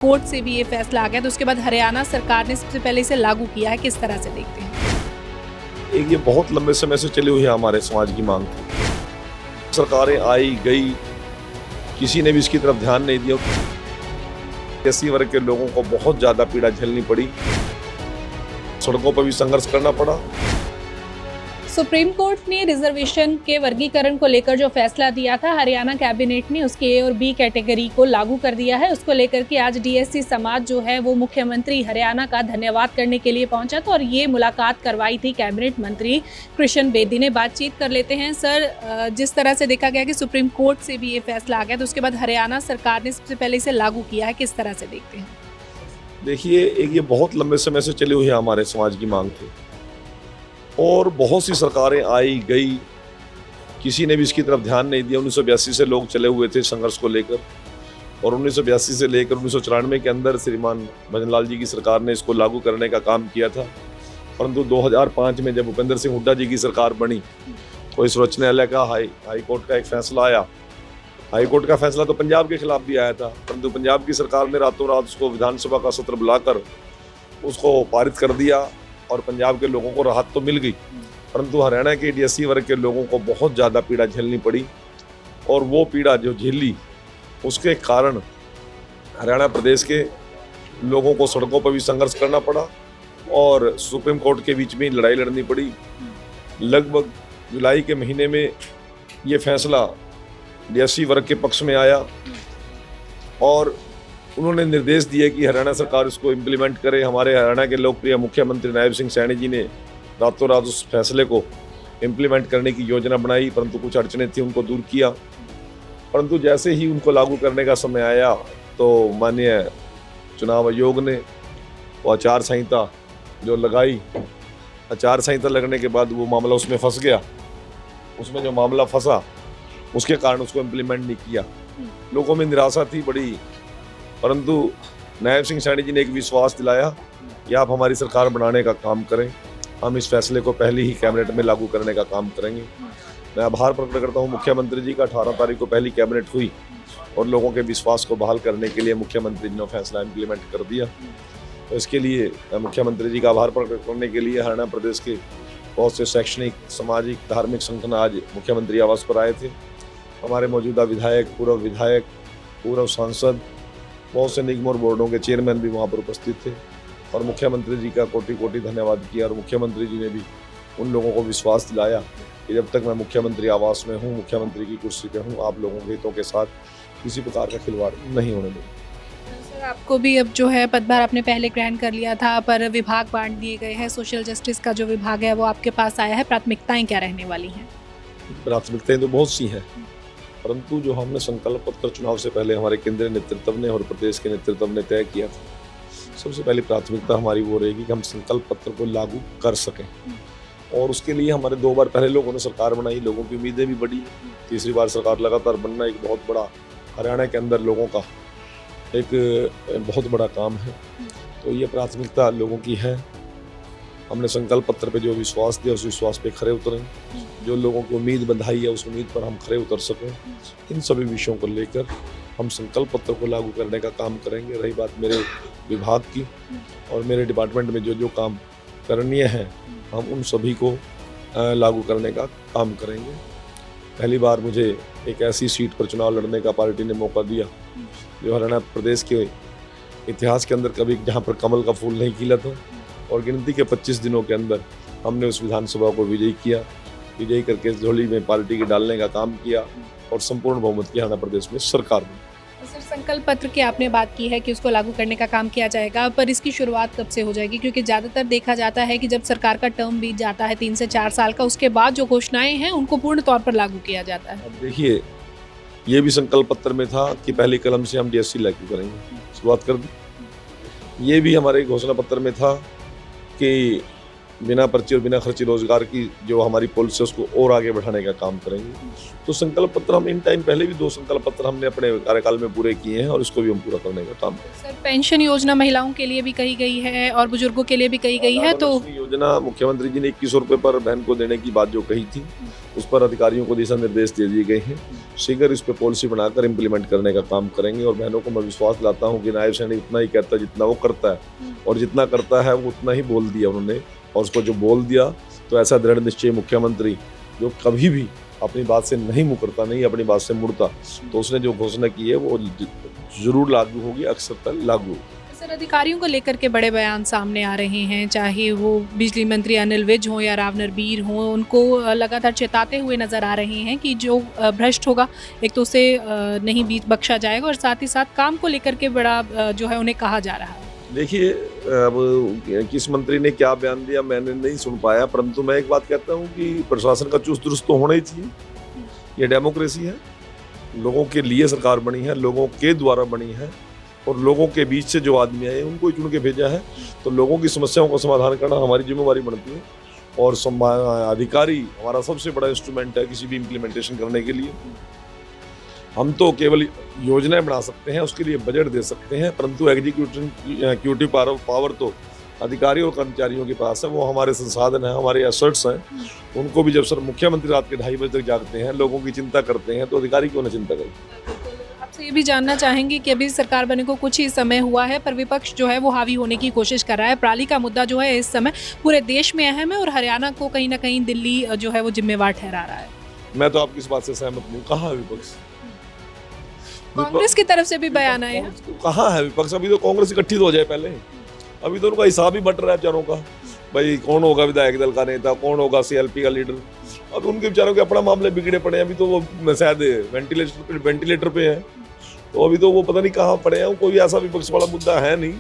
Court से भी ये फैसला आ गया, तो उसके बाद हरियाणा सरकार ने सबसे पहले इसे लागू किया है। किस तरह से देखते हैं? एक ये बहुत लंबे समय से चली हुई है हमारे समाज की मांग थी। सरकारें आई गई, किसी ने भी इसकी तरफ ध्यान नहीं दिया। एससी वर्ग के लोगों को बहुत ज़्यादा पीड़ा झेलनी पड़ी, सड़कों पर भी संघर्ष करना पड़ा। सुप्रीम कोर्ट ने रिजर्वेशन के वर्गीकरण को लेकर जो फैसला दिया था, हरियाणा कैबिनेट ने उसके ए और बी कैटेगरी को लागू कर दिया है। उसको लेकर के आज डीएससी समाज जो है वो मुख्यमंत्री हरियाणा का धन्यवाद करने के लिए पहुंचा था और ये मुलाकात करवाई थी कैबिनेट मंत्री कृष्ण बेदी ने। बातचीत कर लेते हैं। सर, जिस तरह से देखा गया कि सुप्रीम कोर्ट से भी ये फैसला आ गया, तो उसके बाद हरियाणा सरकार ने सबसे पहले इसे लागू किया है। किस तरह से देखते हैं? देखिए, एक ये बहुत लंबे समय से चली हुई है हमारे समाज की मांग थी और बहुत सी सरकारें आई गई, किसी ने भी इसकी तरफ ध्यान नहीं दिया। 1982 से लोग चले हुए थे संघर्ष को लेकर और 1982 से लेकर 1994 के अंदर श्रीमान भजनलाल जी की सरकार ने इसको लागू करने का काम किया था। परंतु 2005 में जब भूपेंद्र सिंह हुड्डा जी की सरकार बनी तो इस उच्च न्यायालय का हाई कोर्ट का एक फैसला आया। हाई कोर्ट का फैसला तो पंजाब के खिलाफ भी आया था, परंतु पंजाब की सरकार ने रातों रात उसको विधानसभा का सत्र बुलाकर उसको पारित कर दिया और पंजाब के लोगों को राहत तो मिल गई, परंतु हरियाणा के एससी वर्ग के लोगों को बहुत ज़्यादा पीड़ा झेलनी पड़ी और वो पीड़ा जो झेली उसके कारण हरियाणा प्रदेश के लोगों को सड़कों पर भी संघर्ष करना पड़ा और सुप्रीम कोर्ट के बीच में लड़ाई लड़नी पड़ी। लगभग जुलाई के महीने में ये फैसला एससी वर्ग के पक्ष में आया और उन्होंने निर्देश दिए कि हरियाणा सरकार इसको इम्प्लीमेंट करे। हमारे हरियाणा के लोकप्रिय मुख्यमंत्री नायब सिंह सैनी जी ने रातों रात उस फैसले को इम्प्लीमेंट करने की योजना बनाई, परंतु कुछ अड़चनें थी, उनको दूर किया। परंतु जैसे ही उनको लागू करने का समय आया तो माननीय चुनाव आयोग ने वो आचार संहिता जो लगाई, आचार संहिता लगने के बाद वो मामला उसमें फंस गया। उसमें जो मामला फंसा उसके कारण उसको इम्प्लीमेंट नहीं किया। लोगों में निराशा थी बड़ी, परंतु नायब सिंह सैनी जी ने एक विश्वास दिलाया कि आप हमारी सरकार बनाने का काम करें, हम इस फैसले को पहले ही कैबिनेट में लागू करने का काम करेंगे। मैं आभार प्रकट करता हूं मुख्यमंत्री जी का। 18 तारीख को पहली कैबिनेट हुई और लोगों के विश्वास को बहाल करने के लिए मुख्यमंत्री जी ने फैसला इम्प्लीमेंट कर दिया। तो इसके लिए मुख्यमंत्री जी का आभार प्रकट करने के लिए हरियाणा प्रदेश के बहुत से शैक्षणिक, सामाजिक, धार्मिक संगठन आज मुख्यमंत्री आवास पर आए थे। हमारे मौजूदा विधायक, पूर्व सांसद, बहुत से निगम और बोर्डों के चेयरमैन भी वहाँ पर उपस्थित थे और मुख्यमंत्री जी का कोटि कोटि धन्यवाद किया। और मुख्यमंत्री जी ने भी उन लोगों को विश्वास दिलाया कि जब तक मैं मुख्यमंत्री आवास में हूँ, मुख्यमंत्री की कुर्सी पे हूँ, आप लोगों के हितों के साथ किसी प्रकार का खिलवाड़ नहीं होने देंगे। सर, आपको भी अब जो है पदभार आपने पहले ग्रहण कर लिया था, पर विभाग बांट दिए गए हैं। सोशल जस्टिस का जो विभाग है वो आपके पास आया है। प्राथमिकताएं क्या रहने वाली हैं? प्राथमिकताएं तो बहुत सी हैं, परंतु जो हमने संकल्प पत्र चुनाव से पहले हमारे केंद्रीय नेतृत्व ने और प्रदेश के नेतृत्व ने तय किया था, सबसे पहली प्राथमिकता हमारी वो रहेगी कि हम संकल्प पत्र को लागू कर सकें। और उसके लिए हमारे 2 बार पहले लोगों ने सरकार बनाई, लोगों की उम्मीदें भी बढ़ी। तीसरी बार सरकार लगातार बनना एक बहुत बड़ा हरियाणा के अंदर लोगों का एक बहुत बड़ा काम है। तो ये प्राथमिकता लोगों की है। हमने संकल्प पत्र पे जो विश्वास दिया उस विश्वास पे खरे उतरें, जो लोगों की उम्मीद बंधाई है उस उम्मीद पर हम खरे उतर सकें। इन सभी विषयों को लेकर हम संकल्प पत्र को लागू करने का काम करेंगे। रही बात मेरे विभाग की और मेरे डिपार्टमेंट में जो जो काम करणीय है, हम उन सभी को लागू करने का काम करेंगे। पहली बार मुझे एक ऐसी सीट पर चुनाव लड़ने का पार्टी ने मौका दिया जो हरियाणा प्रदेश के इतिहास के अंदर कभी जहाँ पर कमल का फूल नहीं खिला था और गिनती के 25 दिनों के अंदर हमने उस विधानसभा को विजयी किया। विजयी करके झोली में पार्टी के डालने का काम किया और संपूर्ण बहुमत की हरियाणा प्रदेश में सरकार बनी। सर, संकल्प पत्र की आपने बात की है कि उसको लागू करने का काम किया जाएगा, पर इसकी शुरुआत कब से हो जाएगी? क्योंकि ज़्यादातर देखा जाता है कि जब सरकार का टर्म बीत जाता है 3 से 4 साल का, उसके बाद जो घोषणाएं हैं उनको पूर्ण तौर पर लागू किया जाता है। अब देखिए, ये भी संकल्प पत्र में था कि पहली कलम से हम डीएससी लागू करेंगे, शुरुआत कर दी। ये भी हमारे घोषणा पत्र में था कि बिना पर्ची और बिना खर्ची रोजगार की जो हमारी पॉलिसी है उसको और आगे बढ़ाने का काम करेंगे। तो संकल्प पत्र हम इन टाइम पहले भी 2 संकल्प पत्र हमने अपने कार्यकाल में पूरे किए हैं और इसको भी हम पूरा करने का काम करेंगे। सर, पेंशन योजना महिलाओं के लिए भी कही गई है और बुजुर्गों के लिए भी कही गई है, तो लक्ष्मी योजना मुख्यमंत्री जी ने 2100 रुपये पर बहन को देने की बात जो कही थी उस पर अधिकारियों को दिशा निर्देश दे दिए गए हैं। शीघ्र इस पर पॉलिसी बनाकर इम्प्लीमेंट करने का काम करेंगे और बहनों को मैं विश्वास दिलाता हूँ कि नायब सैनिक उतना ही कहता है जितना वो करता है और जितना करता है वो उतना ही बोल दिया उन्होंने, और उसको जो बोल दिया तो ऐसा दृढ़ निश्चय मुख्यमंत्री जो कभी भी अपनी बात से नहीं मुकरता, नहीं अपनी बात से मुड़ता, तो उसने जो घोषणा की है वो जरूर लागू होगी, अक्सर तक लागू होगी। सर, अधिकारियों को लेकर के बड़े बयान सामने आ रहे हैं, चाहे वो बिजली मंत्री अनिल विज हों या राव नरबीर हों, उनको लगातार चेताते हुए नजर आ रहे हैं कि जो भ्रष्ट होगा एक तो उसे नहीं बीच बख्शा जाएगा, और साथ ही साथ काम को लेकर के बड़ा जो है उन्हें कहा जा रहा है। देखिए, अब किस मंत्री ने क्या बयान दिया मैंने नहीं सुन पाया, परंतु मैं एक बात कहता हूँ कि प्रशासन का चुस्त दुरुस्त तो होना ही चाहिए। ये डेमोक्रेसी है, लोगों के लिए सरकार बनी है, लोगों के द्वारा बनी है और लोगों के बीच से जो आदमी आए उनको ही चुन के भेजा है, तो लोगों की समस्याओं का समाधान करना हमारी जिम्मेवारी बनती है। और अधिकारी हमारा सबसे बड़ा इंस्ट्रूमेंट है किसी भी इम्प्लीमेंटेशन करने के लिए। हम तो केवल योजनाएं बना सकते हैं, उसके लिए बजट दे सकते हैं, परंतु एग्जीक्यूटिव पावर तो अधिकारियों और कर्मचारियों के पास है। वो हमारे संसाधन हैं, हमारे एसेट्स हैं। उनको भी जब सर मुख्यमंत्री रात के 2:30 बजे तक जागते हैं, लोगों की चिंता करते हैं, तो अधिकारी क्यों ना चिंता करें। आपसे ये भी जानना चाहेंगे कि अभी सरकार बने को कुछ ही समय हुआ है, पर विपक्ष जो है वो हावी होने की कोशिश कर रहा है। पराली का मुद्दा जो है इस समय पूरे देश में अहम है और हरियाणा को कहीं ना कहीं दिल्ली जो है वो जिम्मेवार ठहरा रहा है। मैं तो आपकी इस बात से सहमत नहीं हूँ। कहाँ है विपक्ष? कांग्रेस की तरफ से भी बयान आए हैं। कहाँ है विपक्ष? अभी तो कांग्रेस इकट्ठी तो हो जाए पहले। अभी तो उनका हिसाब ही बट रहा है बेचारों का, भाई कौन होगा विधायक दल का नेता, कौन होगा CLP का लीडर। अब उनके बेचारों के अपना मामले बिगड़े पड़े हैं। अभी तो वो शायद वेंटिलेटर पे है, तो अभी तो वो पता नहीं कहाँ पड़े हैं। कोई ऐसा विपक्ष वाला मुद्दा है नहीं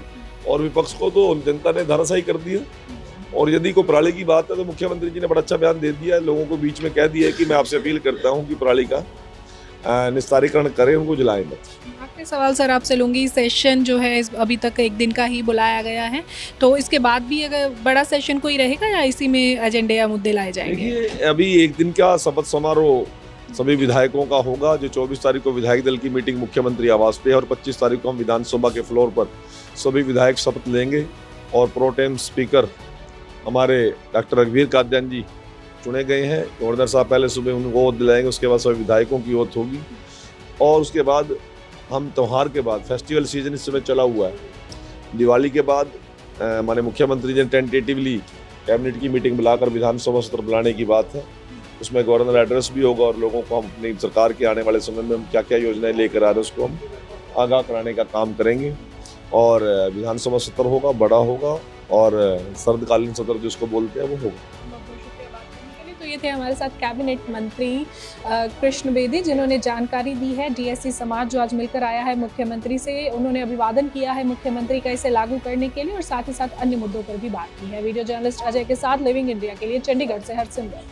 और विपक्ष को तो जनता ने धराशायी कर दिया। और यदि कोई पराली की बात है तो मुख्यमंत्री जी ने बड़ा अच्छा बयान दे दिया है, लोगों को बीच में कह दिया है कि मैं आपसे अपील करता हूँ कि पराली का निस्तारीकरण करें, उनको जलाएं मत। आखिरी सवाल सर आपसे लूँगी, सेशन जो है अभी तक एक दिन का ही बुलाया गया है, तो इसके बाद भी अगर बड़ा सेशन कोई रहेगा या इसी में एजेंडे या मुद्दे लाए जाएंगे? देखिए, अभी एक दिन का शपथ समारोह सभी विधायकों का होगा। जो 24 तारीख को विधायक दल की मीटिंग मुख्यमंत्री आवास पे है और 25 तारीख को हम विधानसभा के फ्लोर पर सभी विधायक शपथ लेंगे और प्रोटेम स्पीकर हमारे डॉक्टर रघुवीर कादयान जी चुने गए हैं। गवर्नर साहब पहले सुबह उनको ओथ दिलाएंगे, उसके बाद सभी विधायकों की ओथ होगी और उसके बाद हम त्यौहार के बाद, फेस्टिवल सीजन इस समय चला हुआ है, दिवाली के बाद हमारे मुख्यमंत्री जी ने टेंटेटिवली कैबिनेट की मीटिंग बुलाकर विधानसभा सत्र बुलाने की बात है। उसमें गवर्नर एड्रेस भी होगा और लोगों को हम अपनी सरकार के आने वाले समय में हम क्या क्या योजनाएं लेकर आ रहे हैं उसको हम आगाह कराने का काम करेंगे। और विधानसभा सत्र होगा, बड़ा होगा और सर्दकालीन सत्र जिसको बोलते हैं वो होगा। तो ये थे हमारे साथ कैबिनेट मंत्री कृष्ण बेदी, जिन्होंने जानकारी दी है DSC समाज जो आज मिलकर आया है मुख्यमंत्री से। उन्होंने अभिवादन किया है मुख्यमंत्री का इसे लागू करने के लिए और साथ ही साथ अन्य मुद्दों पर भी बात की है। वीडियो जर्नलिस्ट अजय के साथ लिविंग इंडिया के लिए चंडीगढ़ से हरसिमरत।